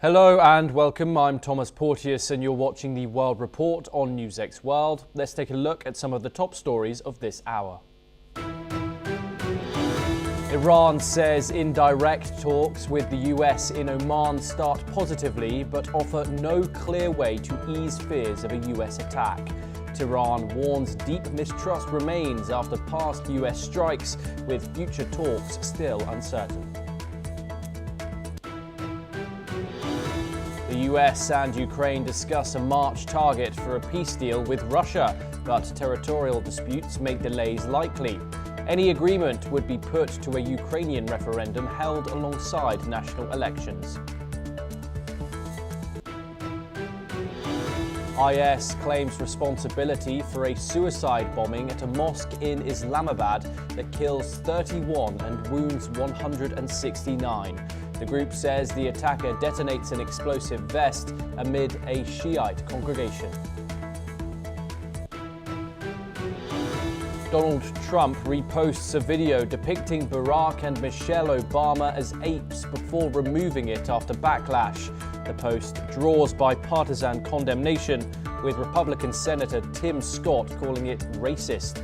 Hello and welcome. I'm Thomas Porteous and you're watching the World Report on NewsX World. Let's take a look at some of the top stories of this hour. Iran says indirect talks with the US in Oman start positively but offer no clear way to ease fears of a US attack. Tehran warns deep mistrust remains after past US strikes, with future talks still uncertain. The US and Ukraine discuss a March target for a peace deal with Russia, but territorial disputes make delays likely. Any agreement would be put to a Ukrainian referendum held alongside national elections. IS claims responsibility for a suicide bombing at a mosque in Islamabad that kills 31 and wounds 169. The group says the attacker detonates an explosive vest amid a Shi'ite congregation. Donald Trump reposts a video depicting Barack and Michelle Obama as apes before removing it after backlash. The post draws bipartisan condemnation, with Republican Senator Tim Scott calling it racist.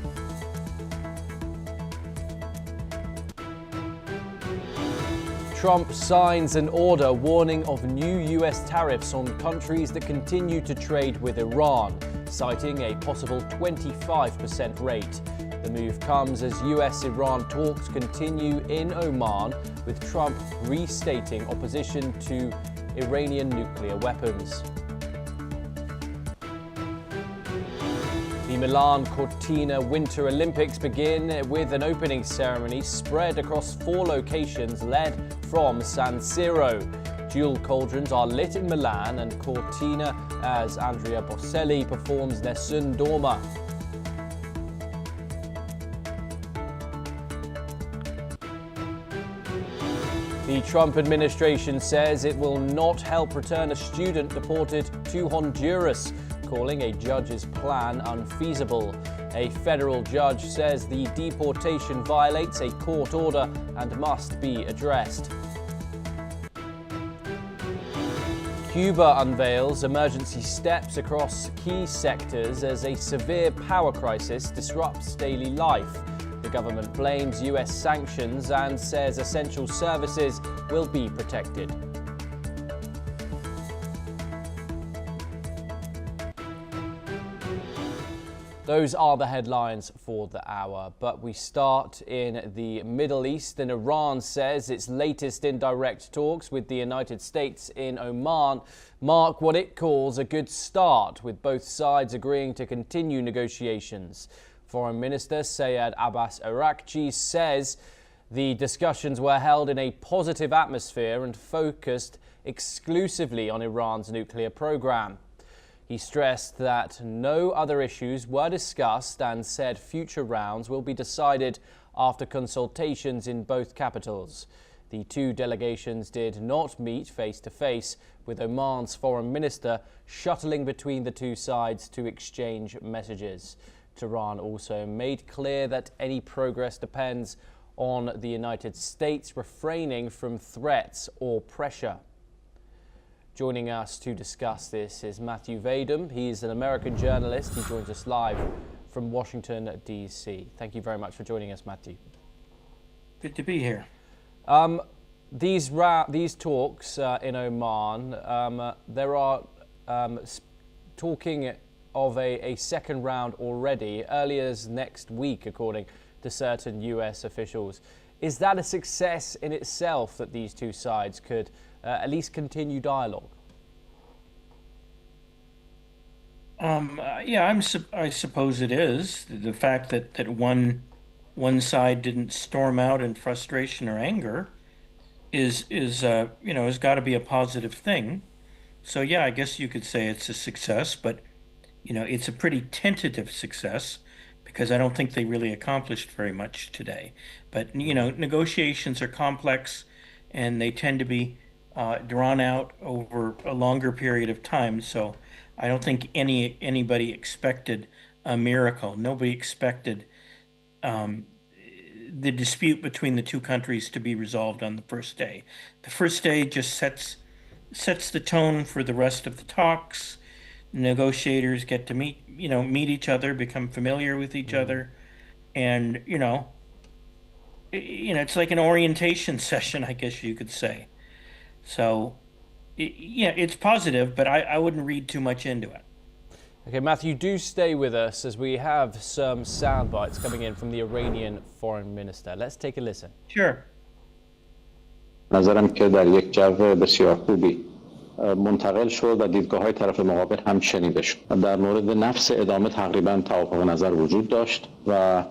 Trump signs an order warning of new US tariffs on countries that continue to trade with Iran, citing a possible 25% rate. The move comes as US-Iran talks continue in Oman, with Trump restating opposition to Iranian nuclear weapons. The Milan Cortina Winter Olympics begin with an opening ceremony spread across 4 locations led from San Siro. Jewel cauldrons are lit in Milan and Cortina as Andrea Bocelli performs Nessun Dorma. The Trump administration says it will not help return a student deported to Honduras, calling a judge's plan unfeasible. A federal judge says the deportation violates a court order and must be addressed. Cuba unveils emergency steps across key sectors as a severe power crisis disrupts daily life. The government blames US sanctions and says essential services will be protected. Those are the headlines for the hour, but we start in the Middle East, and Iran says its latest indirect talks with the United States in Oman mark what it calls a good start, with both sides agreeing to continue negotiations. Foreign Minister Sayed Abbas Araghchi says the discussions were held in a positive atmosphere and focused exclusively on Iran's nuclear program. He stressed that no other issues were discussed and said future rounds will be decided after consultations in both capitals. The two delegations did not meet face-to-face, with Oman's foreign minister shuttling between the two sides to exchange messages. Tehran also made clear that any progress depends on the United States refraining from threats or pressure. Joining us to discuss this is Matthew Vadum. He's an American journalist. He joins us live from Washington, D.C. Thank you very much for joining us, Matthew. Good to be here. These talks in Oman, there are talking of a second round already, early as next week, according to certain US officials. Is that a success in itself, that these two sides could at least continue dialogue? Yeah, I suppose it is. The fact that one side didn't storm out in frustration or anger is has got to be a positive thing. So yeah, I guess you could say it's a success, but it's a pretty tentative success, because I don't think they really accomplished very much today. But negotiations are complex, and they tend to be drawn out over a longer period of time. So I don't think anybody expected a miracle. Nobody expected the dispute between the two countries to be resolved on the first day. The first day just sets sets the tone for the rest of the talks. Negotiators get to meet each other, become familiar with each other, and it's like an orientation session, I guess you could say. So, yeah, it's positive, but I wouldn't read too much into it. Okay, Matthew, do stay with us as we have some sound bites coming in from the Iranian foreign minister. Let's take a listen. Sure. نظرم که در یک جو بسیار خوبی منتقل شد و دیدگاه‌های طرف مقابل هم شنیده شد. در مورد نفس ادامه تقریبا توافق نظر وجود داشت و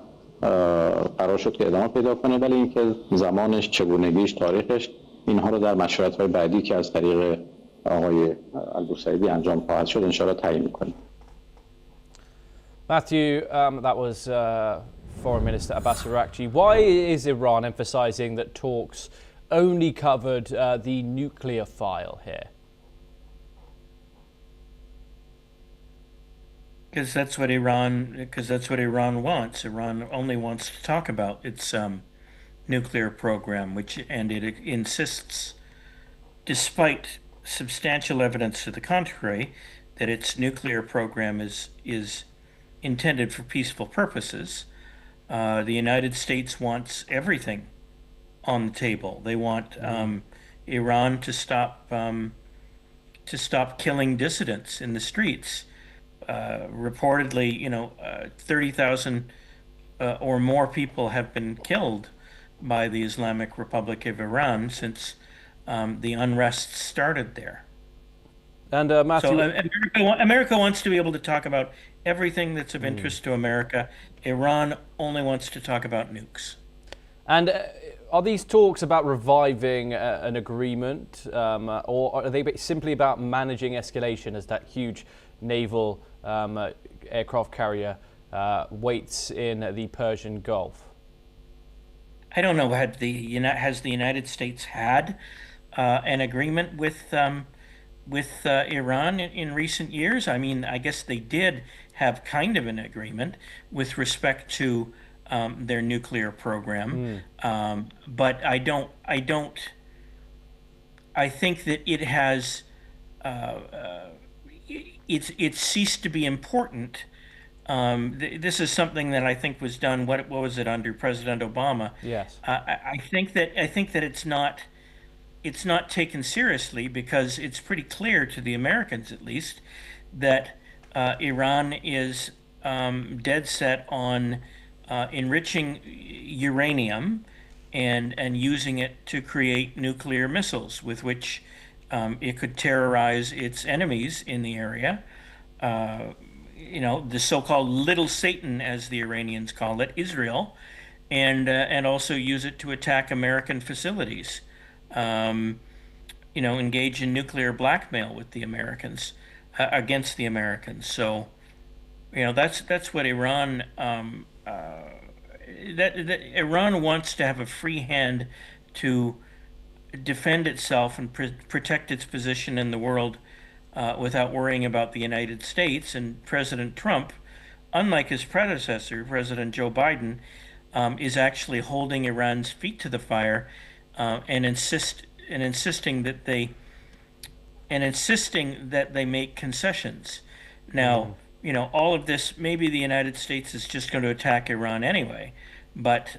قرار شد که ادامه پیدا کنه، ولی اینکه زمانش، چگونگیش، تاریخش، اینها رو در مشورت‌های بعدی که از طریق آقای البوسعیدی انجام خواهد شد انشاءالله تعیین می‌کنیم. Matthew, that was Foreign Minister Abbas Araghchi. Why is Iran emphasizing that talks only covered the nuclear file here? Because that's what Iran wants. Iran only wants to talk about its nuclear program, and it insists, despite substantial evidence to the contrary, that its nuclear program is intended for peaceful purposes. The United States wants everything on the table. They want Iran to stop killing dissidents in the streets. Reportedly, 30,000 or more people have been killed by the Islamic Republic of Iran since the unrest started there. And Matthew, so America wants to be able to talk about everything that's of interest to America. Iran only wants to talk about nukes. And are these talks about reviving an agreement, or are they simply about managing escalation as that huge naval aircraft carrier waits in the Persian Gulf? I don't know. Has the United States had an agreement with Iran in recent years? I mean, I guess they did have kind of an agreement with respect to their nuclear program, but I think that it has it's ceased to be important. This is something that I think was done. What was it under President Obama? Yes. I think that it's not taken seriously because it's pretty clear to the Americans, at least, that Iran is dead set on enriching uranium and using it to create nuclear missiles with which it could terrorize its enemies in the area. The so-called Little Satan, as the Iranians call it, Israel, and also use it to attack American facilities. Engage in nuclear blackmail with the Americans, against the Americans. So, that's what Iran. That Iran wants to have a free hand to defend itself and protect its position in the world without worrying about the United States. And President Trump, unlike his predecessor, President Joe Biden, is actually holding Iran's feet to the fire and insisting that they make concessions. Now, all of this, maybe the United States is just going to attack Iran anyway, but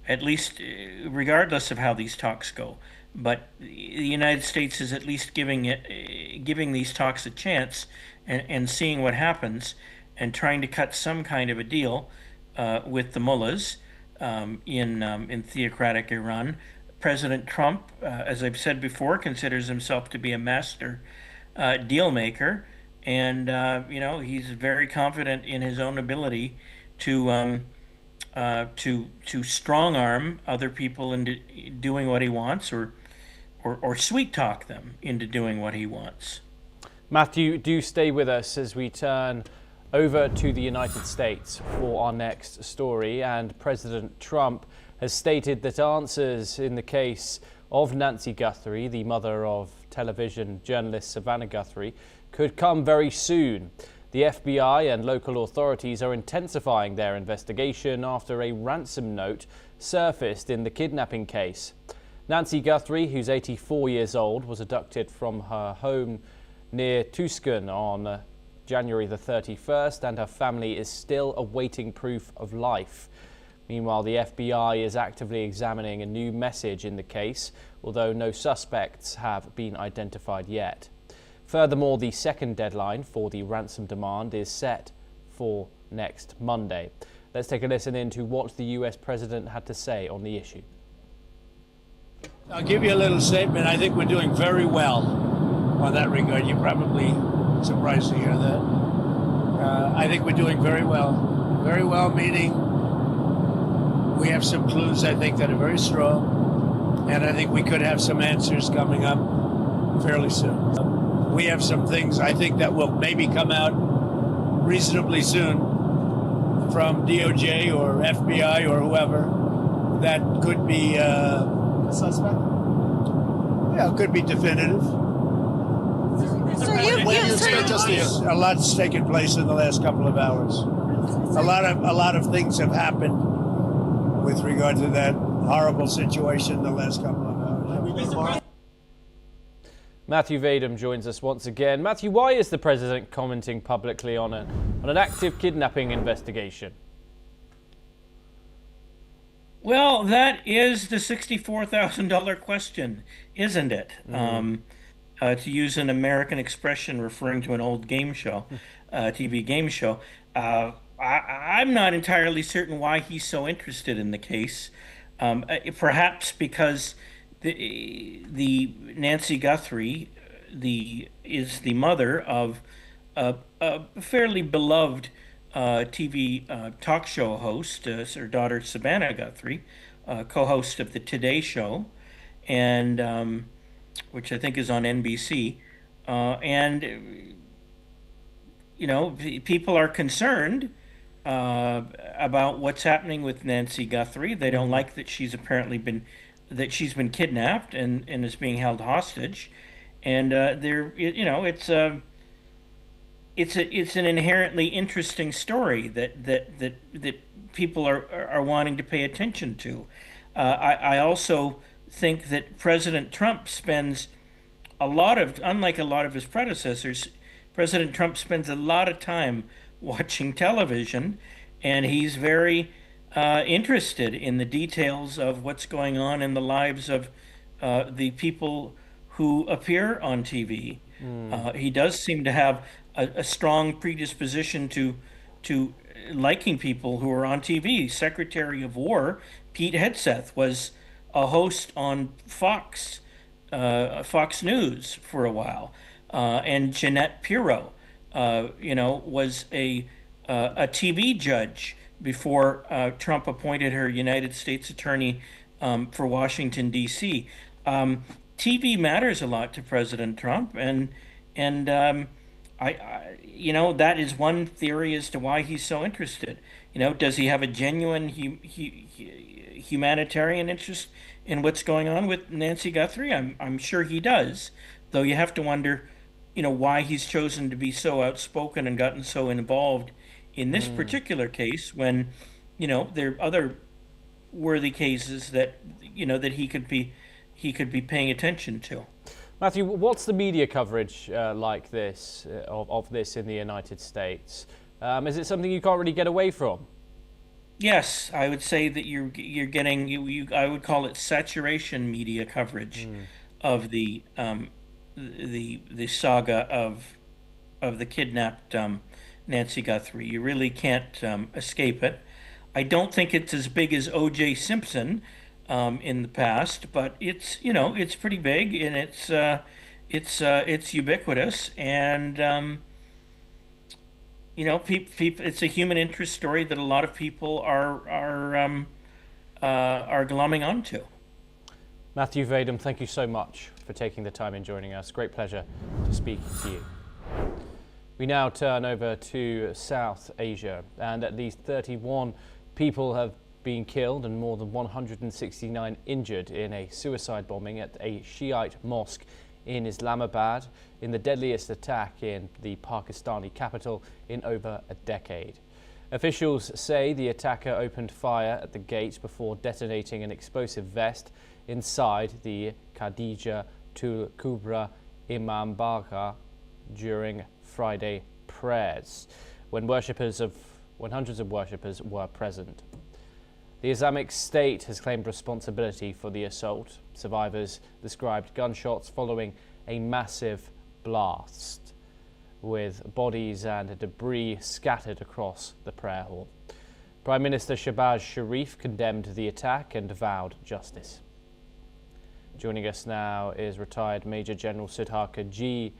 at least, regardless of how these talks go, but the United States is at least giving these talks a chance and seeing what happens and trying to cut some kind of a deal with the mullahs in theocratic Iran. President Trump, as I've said before, considers himself to be a master deal maker, and he's very confident in his own ability to strong arm other people into doing what he wants, or sweet talk them into doing what he wants. Matthew, do stay with us as we turn over to the United States for our next story. And President Trump has stated that answers in the case of Nancy Guthrie, the mother of television journalist Savannah Guthrie, could come very soon. The FBI and local authorities are intensifying their investigation after a ransom note surfaced in the kidnapping case. Nancy Guthrie, who's 84 years old, was abducted from her home near Tucson on January the 31st, and her family is still awaiting proof of life. Meanwhile, the FBI is actively examining a new message in the case, although no suspects have been identified yet. Furthermore, the second deadline for the ransom demand is set for next Monday. Let's take a listen into what the US president had to say on the issue. I'll give you a little statement. I think we're doing very well on that regard. You're probably surprised to hear that. I think we're doing very well. Very well, meaning we have some clues, I think, that are very strong. And I think we could have some answers coming up fairly soon. We have some things, I think, that will maybe come out reasonably soon from DOJ or FBI or whoever that could be a suspect. Yeah, it could be definitive. So A lot's taken place in the last couple of hours. A lot of things have happened with regard to that horrible situation in the last couple of hours. Matthew Vadum joins us once again. Matthew, why is the president commenting publicly on an active kidnapping investigation? Well, that is the $64,000 question, isn't it? To use an American expression referring to an old game show, TV game show. I'm not entirely certain why he's so interested in the case. Perhaps because the Nancy Guthrie is the mother of a fairly beloved TV talk show host, her daughter Savannah Guthrie, co-host of the Today Show, and which I think is on NBC, and you know, people are concerned about what's happening with Nancy Guthrie. They don't like that she's been kidnapped and is being held hostage, and it's an inherently interesting story that people are wanting to pay attention to. I also think that President Trump spends unlike a lot of his predecessors, President Trump spends a lot of time watching television, and he's very interested in the details of what's going on in the lives of the people who appear on TV. He does seem to have a strong predisposition to liking people who are on TV. Secretary of War Pete Hegseth was a host on Fox News for a while, and Jeanette Pirro, was a TV judge before Trump appointed her United States Attorney for Washington D.C. TV matters a lot to President Trump, and that is one theory as to why he's so interested. Does he have a genuine humanitarian interest in what's going on with Nancy Guthrie? I'm sure he does, though you have to wonder, why he's chosen to be so outspoken and gotten so involved in this particular case when, there are other worthy cases that, that he could be paying attention to. Matthew, what's the media coverage like this of this in the United States? Is it something you can't really get away from? Yes, I would say that you're getting I would call it saturation media coverage of the saga of the kidnapped Nancy Guthrie. You really can't escape it. I don't think it's as big as O.J. Simpson in the past, but it's it's pretty big, and it's ubiquitous, and it's a human interest story that a lot of people are glomming onto. Matthew Vadum, thank you so much for taking the time and joining us. Great pleasure to speak to you. We now turn over to South Asia, and at least 31 people have been killed and more than 169 injured in a suicide bombing at a Shi'ite mosque in Islamabad, in the deadliest attack in the Pakistani capital in over a decade. Officials say the attacker opened fire at the gate before detonating an explosive vest inside the Khadija Tul Kubra imambargah during Friday prayers, when hundreds of worshippers were present. The Islamic State has claimed responsibility for the assault. Survivors described gunshots following a massive blast, with bodies and debris scattered across the prayer hall. Prime Minister Shehbaz Sharif condemned the attack and vowed justice. Joining us now is retired Major General Sudhar Kajee.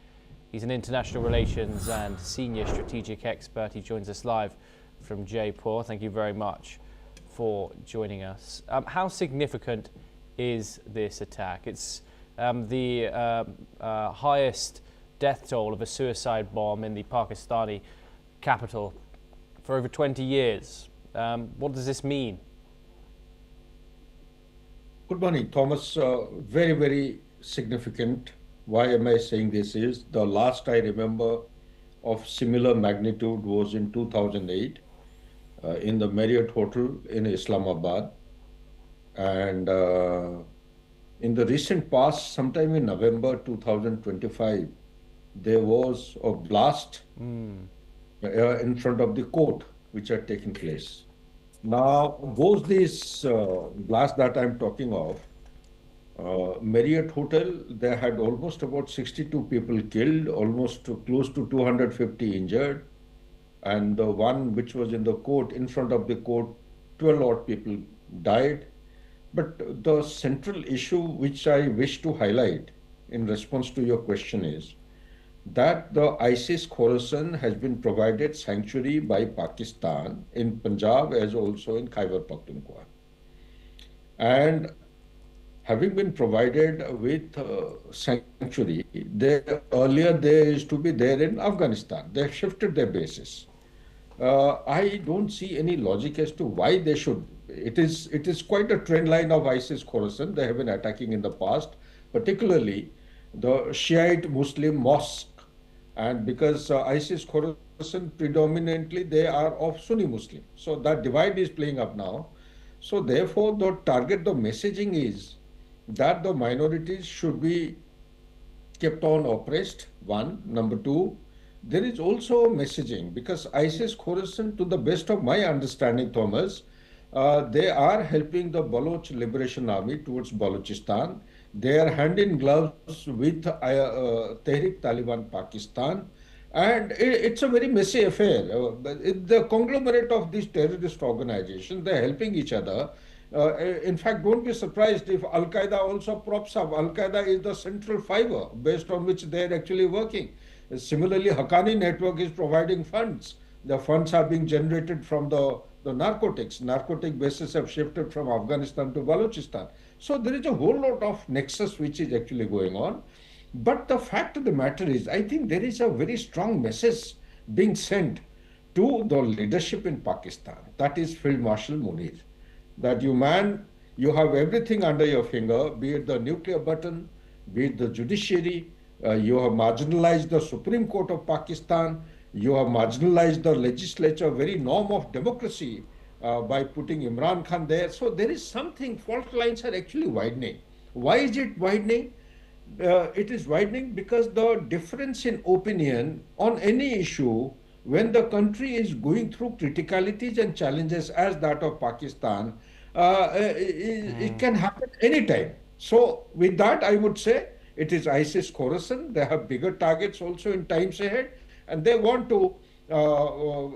He's an international relations and senior strategic expert. He joins us live from Jaipur. Thank you very much for joining us. How significant is this attack? It's the highest death toll of a suicide bomb in the Pakistani capital for over 20 years. What does this mean? Good morning, Thomas. Very, very significant. Why am I saying this is the last I remember of similar magnitude was in 2008 in the Marriott Hotel in Islamabad. And in the recent past, sometime in November 2025, there was a blast in front of the court which had taken place. Now, these blasts that I'm talking of, Marriott Hotel, they had almost about 62 people killed, almost close to 250 injured. And the one which was in the court, in front of the court, 12 odd people died. But the central issue which I wish to highlight in response to your question is that the ISIS Khorasan has been provided sanctuary by Pakistan in Punjab as also in Khyber Pakhtunkhwa. And having been provided with sanctuary, earlier they used to be there in Afghanistan. They have shifted their bases. I don't see any logic as to why they should. It is quite a trend line of ISIS Khorasan. They have been attacking in the past, particularly the Shi'ite Muslim mosque. And because ISIS Khorasan predominantly they are of Sunni Muslim. So that divide is playing up now. So therefore the messaging is that the minorities should be kept on oppressed, one. Number two, there is also messaging because ISIS Khorasan, to the best of my understanding, Thomas, they are helping the Baloch Liberation Army towards Balochistan. They are hand in gloves with Tehrik Taliban Pakistan. And it's a very messy affair. The conglomerate of these terrorist organizations, they're helping each other. In fact, don't be surprised if Al-Qaeda also props up. Al-Qaeda is the central fiber based on which they're actually working. Similarly, Haqqani network is providing funds. The funds are being generated from the narcotics. Narcotic bases have shifted from Afghanistan to Balochistan. So there is a whole lot of nexus which is actually going on. But the fact of the matter is, I think there is a very strong message being sent to the leadership in Pakistan. That is Field Marshal Munir. That you have everything under your finger, be it the nuclear button, be it the judiciary. You have marginalized the Supreme Court of Pakistan. You have marginalized the legislature, very norm of democracy, by putting Imran Khan there. So there is something, fault lines are actually widening. Why is it widening? It is widening because the difference in opinion on any issue, when the country is going through criticalities and challenges as that of Pakistan, it can happen anytime. So with that, I would say it is ISIS Khorasan. They have bigger targets also in times ahead, and they want to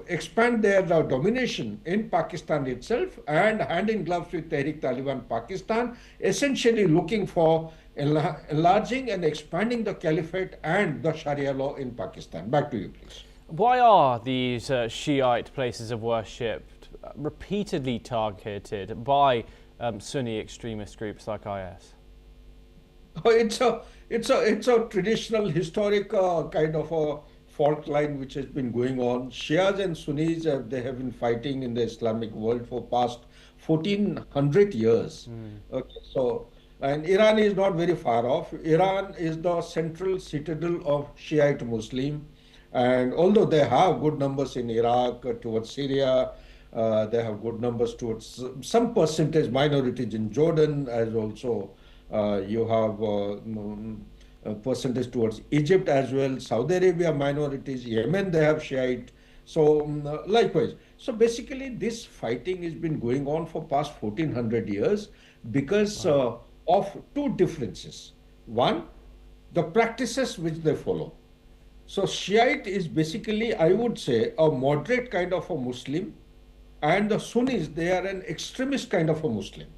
expand their domination in Pakistan itself and hand in gloves with Tehrik Taliban Pakistan, essentially looking for enlarging and expanding the caliphate and the Sharia law in Pakistan. Back to you, please. Why are these Shiite places of worship repeatedly targeted by Sunni extremist groups like IS? It's a traditional, historic kind of a fault line which has been going on. Shias and Sunnis, they have been fighting in the Islamic world for past 1400 years. Okay, so, and Iran is not very far off. Iran is the central citadel of Shiite Muslim. And although they have good numbers in Iraq, towards Syria, they have good numbers towards some percentage minorities in Jordan, as also You have a percentage towards Egypt as well. Saudi Arabia minorities, Yemen they have Shiite. So likewise. So basically, this fighting has been going on for past 1400 years because of two differences. One, the practices which they follow. So Shiite is basically, I would say, a moderate kind of a Muslim, and the Sunnis, they are an extremist kind of a Muslim.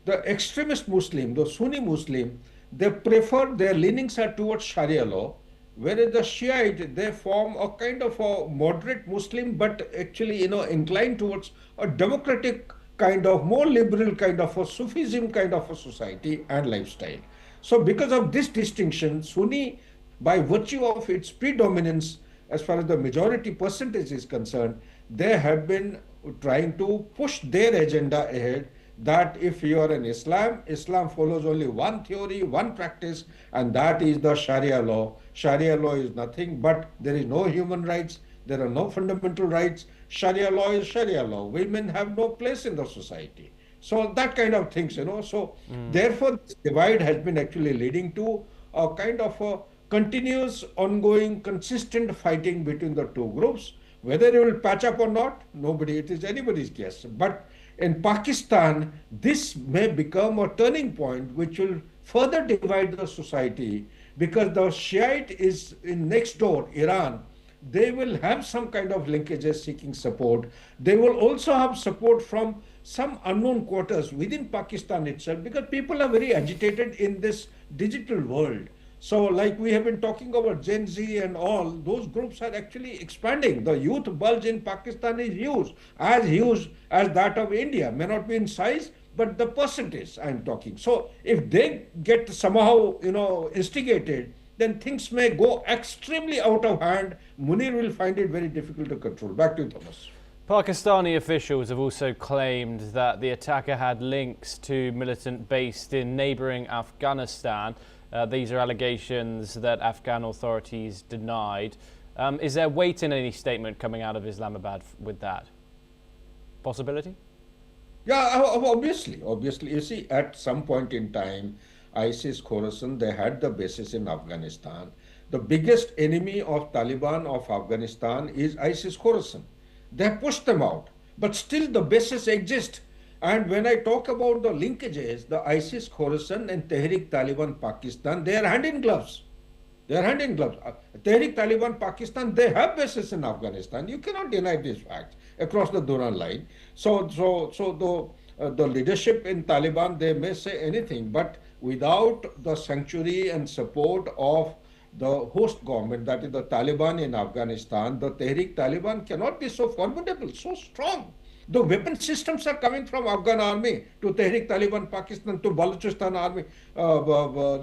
The extremist Muslim, the Sunni Muslim, they prefer, their leanings are towards Sharia law, whereas the Shiite, they form a kind of a moderate Muslim, but actually, inclined towards a democratic kind of, more liberal kind of a Sufism kind of a society and lifestyle. So because of this distinction, Sunni, by virtue of its predominance as far as the majority percentage is concerned, they have been trying to push their agenda ahead, that if you are in Islam, Islam follows only one theory, one practice, and that is the Sharia law. Sharia law is nothing but there is no human rights, there are no fundamental rights. Sharia law is Sharia law. Women have no place in the society. So that kind of things, So therefore, this divide has been actually leading to a kind of a continuous, ongoing, consistent fighting between the two groups. Whether it will patch up or not, it is anybody's guess. But in Pakistan, this may become a turning point which will further divide the society, because the Shiite is in next door, Iran. They will have some kind of linkages seeking support. They will also have support from some unknown quarters within Pakistan itself, because people are very agitated in this digital world. So like we have been talking about Gen Z and all, those groups are actually expanding. The youth bulge in Pakistan is huge as that of India. May not be in size, but the percentage I'm talking. So if they get somehow, instigated, then things may go extremely out of hand. Munir will find it very difficult to control. Back to you, Thomas. Pakistani officials have also claimed that the attacker had links to militant based in neighbouring Afghanistan. These are allegations that Afghan authorities denied. Is there weight in any statement coming out of Islamabad with that? Possibility? Yeah, obviously. You see, at some point in time, ISIS Khorasan, they had the basis in Afghanistan. The biggest enemy of Taliban of Afghanistan is ISIS Khorasan. They have pushed them out, but still the bases exist. And when I talk about the linkages, the ISIS Khorasan and Tehrik Taliban Pakistan, they are hand in gloves. Tehrik Taliban Pakistan, they have bases in Afghanistan. You cannot deny this fact across the Durand line. So the leadership in Taliban, they may say anything, but without the sanctuary and support of the host government, that is the Taliban in Afghanistan, the Tehrik Taliban cannot be so formidable, so strong. The weapon systems are coming from Afghan army to Tehrik Taliban Pakistan to Balochistan army,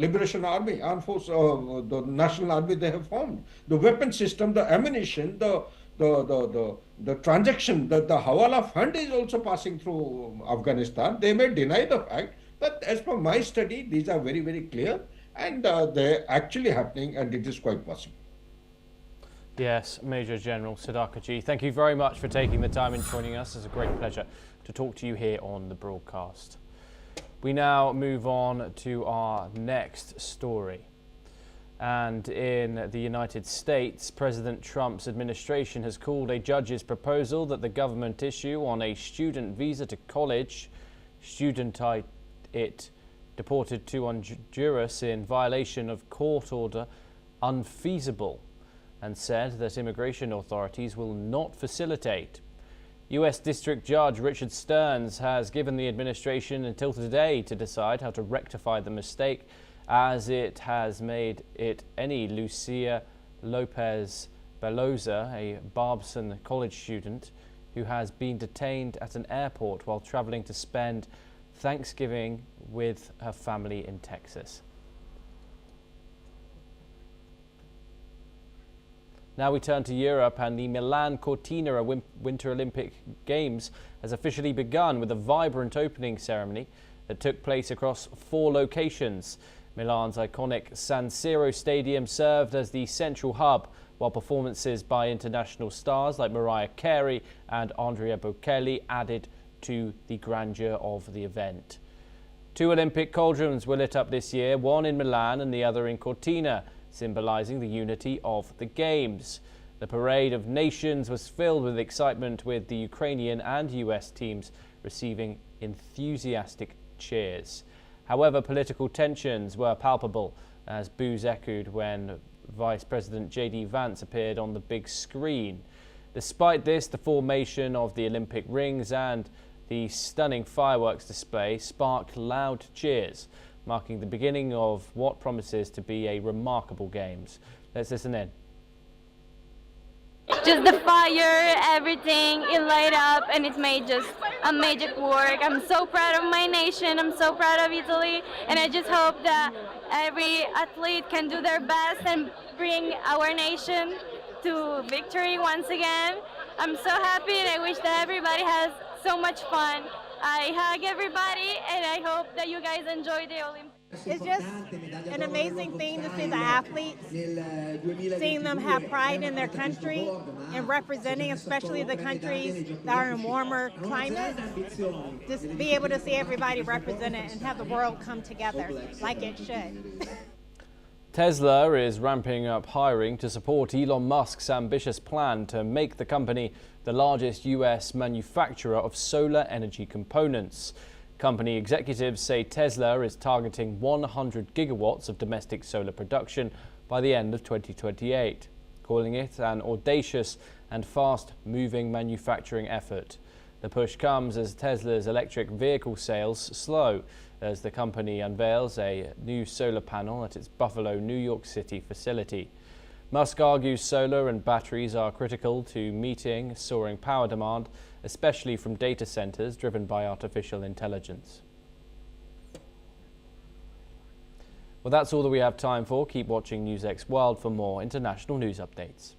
Liberation Army, armed force, the national army they have formed. The weapon system, the ammunition, the transaction, the Hawala fund is also passing through Afghanistan. They may deny the fact, but as per my study, these are very, very clear, and they're actually happening, and it is quite possible. Yes, Major General Sadaqaji, thank you very much for taking the time and joining us. It's a great pleasure to talk to you here on the broadcast. We now move on to our next story. And in the United States, President Trump's administration has called a judge's proposal that the government issue on a student visa to college student it deported to Honduras in violation of court order unfeasible, and said that immigration authorities will not facilitate. U.S. District Judge Richard Stearns has given the administration until today to decide how to rectify the mistake, as it has made it any Lucia Lopez Beloza, a Barbson College student, who has been detained at an airport while traveling to spend Thanksgiving with her family in Texas. Now we turn to Europe, and the Milan Cortina Winter Olympic Games has officially begun with a vibrant opening ceremony that took place across 4 locations. Milan's iconic San Siro Stadium served as the central hub, while performances by international stars like Mariah Carey and Andrea Bocelli added to the grandeur of the event. Two Olympic cauldrons were lit up this year, one in Milan and the other in Cortina, symbolising the unity of the Games. The Parade of Nations was filled with excitement, with the Ukrainian and US teams receiving enthusiastic cheers. However, political tensions were palpable as boos echoed when Vice President J.D. Vance appeared on the big screen. Despite this, the formation of the Olympic rings and the stunning fireworks display sparked loud cheers, marking the beginning of what promises to be a remarkable Games. Let's listen in. Just the fire, everything, it light up and it made just a magic work. I'm so proud of my nation, I'm so proud of Italy, and I just hope that every athlete can do their best and bring our nation to victory once again. I'm so happy and I wish that everybody has so much fun. I hug everybody and I hope that you guys enjoy the Olympics. It's just an amazing thing to see the athletes, seeing them have pride in their country and representing, especially the countries that are in warmer climates. Just be able to see everybody represented and have the world come together like it should. Tesla is ramping up hiring to support Elon Musk's ambitious plan to make the company the largest US manufacturer of solar energy components. Company executives say Tesla is targeting 100 gigawatts of domestic solar production by the end of 2028, calling it an audacious and fast-moving manufacturing effort. The push comes as Tesla's electric vehicle sales slow, as the company unveils a new solar panel at its Buffalo, New York City facility. Musk argues solar and batteries are critical to meeting soaring power demand, especially from data centers driven by artificial intelligence. Well, that's all that we have time for. Keep watching NewsX World for more international news updates.